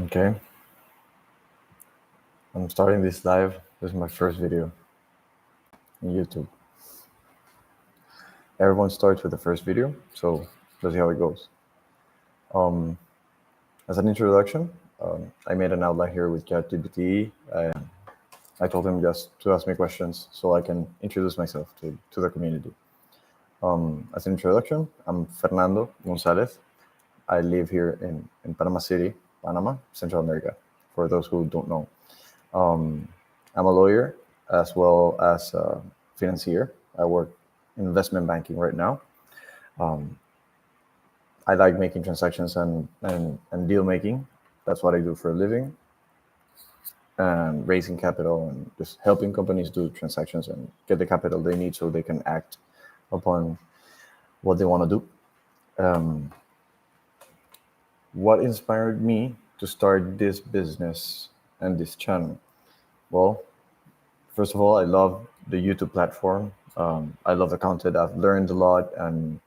Okay, I'm starting this live. This is my first video on YouTube. Everyone starts with the first video, so let's see how it goes. As an introduction, I made an outline here with ChatGPT. I told him just to ask me questions so I can introduce myself to the community. As an introduction, I'm Fernando Gonzalez. I live here in Panama City, Panama, Central America, for those who don't know. I'm a lawyer as well as a financier. I work in investment banking right now. I like making transactions and deal making. That's what I do for a living. And raising capital and just helping companies do transactions and get the capital they need so they can act upon what they want to do. What inspired me to start this business and this channel? Well, first of all, I love the YouTube platform. I love the content. I've learned a lot, and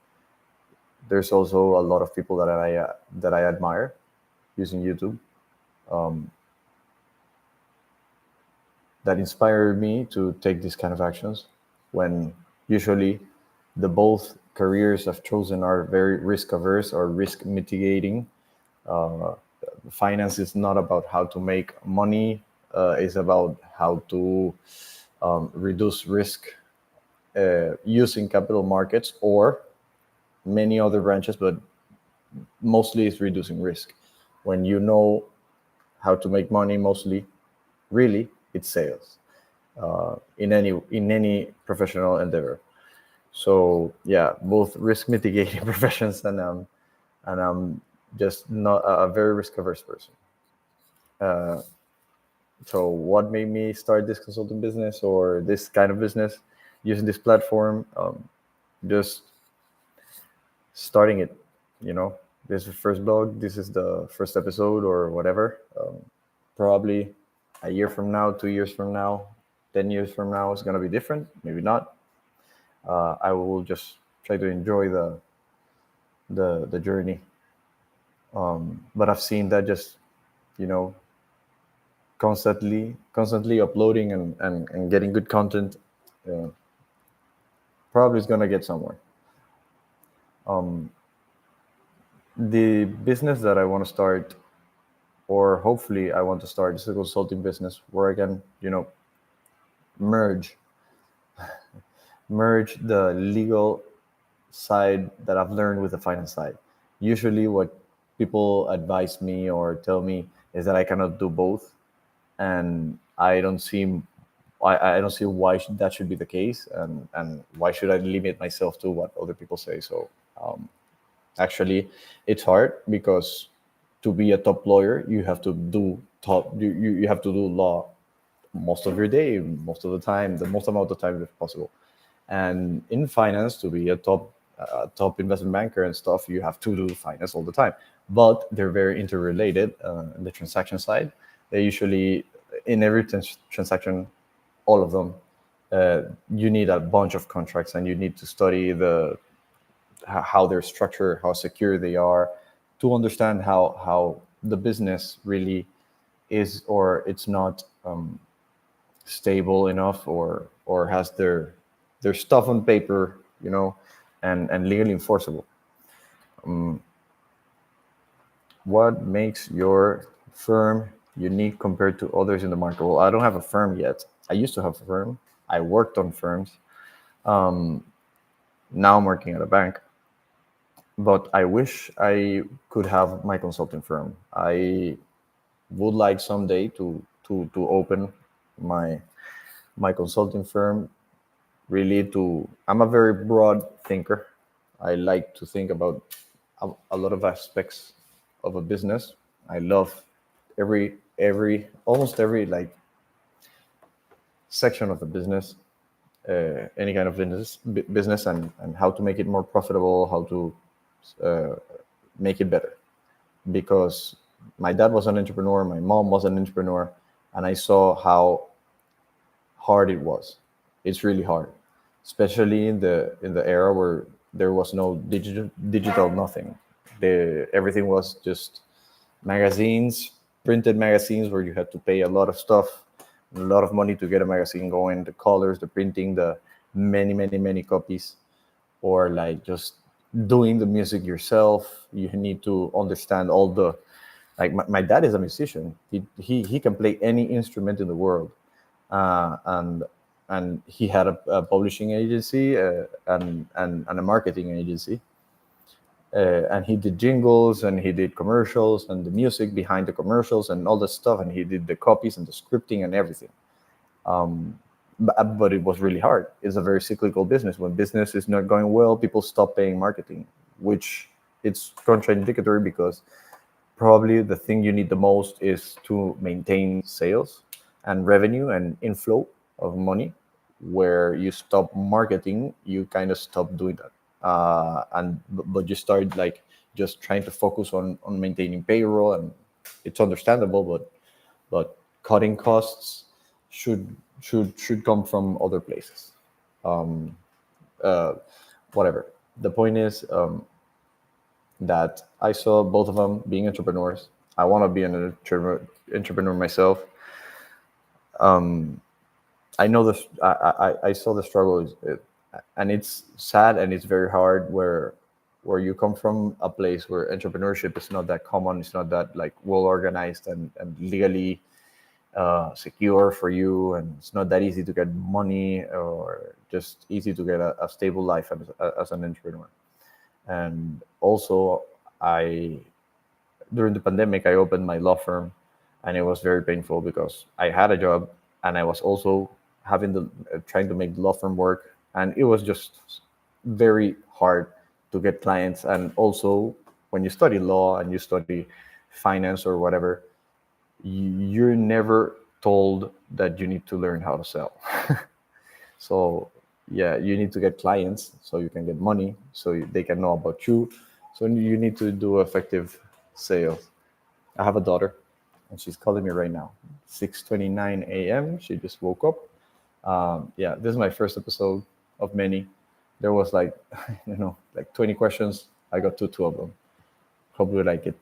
there's also a lot of people that I admire using YouTube that inspired me to take these kind of actions. When usually the both careers I've chosen are very risk averse or risk mitigating. Finance is not about how to make money; it's about how to reduce risk using capital markets or many other branches, but mostly it's reducing risk. When you know how to make money, mostly, really, it's sales in any professional endeavor. So yeah, both risk mitigating professions and I'm just not a very risk averse person. So what made me start this consulting business or this kind of business using this platform? Just starting it. This is the first blog. This is the first episode or whatever. Probably a year from now, 2 years from now, 10 years from now, it's gonna be different. Maybe not. I will just try to enjoy the journey. But I've seen that just you know constantly uploading and getting good content uh, probably is gonna get somewhere. The business that I want to start, or hopefully I want to start, is a consulting business where I can merge merge the legal side that I've learned with the finance side. Usually, what people advise me or tell me is that I cannot do both, and I don't see why that should be the case, and why should I limit myself to what other people say. So actually, it's hard because to be a top lawyer, you have to do you have to do law most of your day, most of the time, the most amount of time if possible. And in finance, to be a top investment banker and stuff, you have to do finance all the time. But they're very interrelated. In the transaction side, they usually in every transaction, all of them, you need a bunch of contracts, and you need to study how they're structured, how secure they are, to understand how the business really is or it's not stable enough, or has their stuff on paper, and legally enforceable. What makes your firm unique compared to others in the market? Well, I don't have a firm yet. I used to have a firm. I worked on firms. Now I'm working at a bank, but I wish I could have my consulting firm. I would like someday to open my my consulting firm. Really, to I'm a very broad thinker. I like to think about a lot of aspects of a business. I love every almost every like section of the business, any kind of business, and how to make it more profitable, how to make it better. Because my dad was an entrepreneur, my mom was an entrepreneur, and I saw how hard it was. It's really hard, especially in the era where there was no digital nothing. Everything was just magazines, printed magazines where you had to pay a lot of stuff, a lot of money to get a magazine going, the colors, the printing, the many copies, or like just doing the music yourself. You need to understand all the, like my dad is a musician. He can play any instrument in the world, uh, and and he had a publishing agency, and a marketing agency, and he did jingles and he did commercials and the music behind the commercials and all that stuff, and he did the copies and the scripting and everything. But it was really hard. It's a very cyclical business. When business is not going well, people stop paying marketing, which it's contradictory because probably the thing you need the most is to maintain sales and revenue and inflow of money. Where you stop marketing, you kind of stop doing that, and but you start like just trying to focus on maintaining payroll, and it's understandable, but cutting costs should come from other places. uh, Whatever. The point is, that I saw both of them being entrepreneurs. I want to be an entrepreneur myself. I know this. I saw the struggle, and it's sad and it's very hard. Where you come from a place where entrepreneurship is not that common. It's not that like well organized and legally secure for you, and it's not that easy to get money or just easy to get a stable life as an entrepreneur. And also, I during the pandemic, I opened my law firm, and it was very painful because I had a job and I was also having the trying to make the law firm work, and it was just very hard to get clients. And also, when you study law and you study finance or whatever, you're never told that you need to learn how to sell. So yeah, you need to get clients so you can get money, so they can know about you. So you need to do effective sales. I have a daughter, and she's calling me right now. 6:29 a.m. She just woke up. Yeah, this is my first episode of many. There was like, like 20 questions. I got two of them. Hope you like it.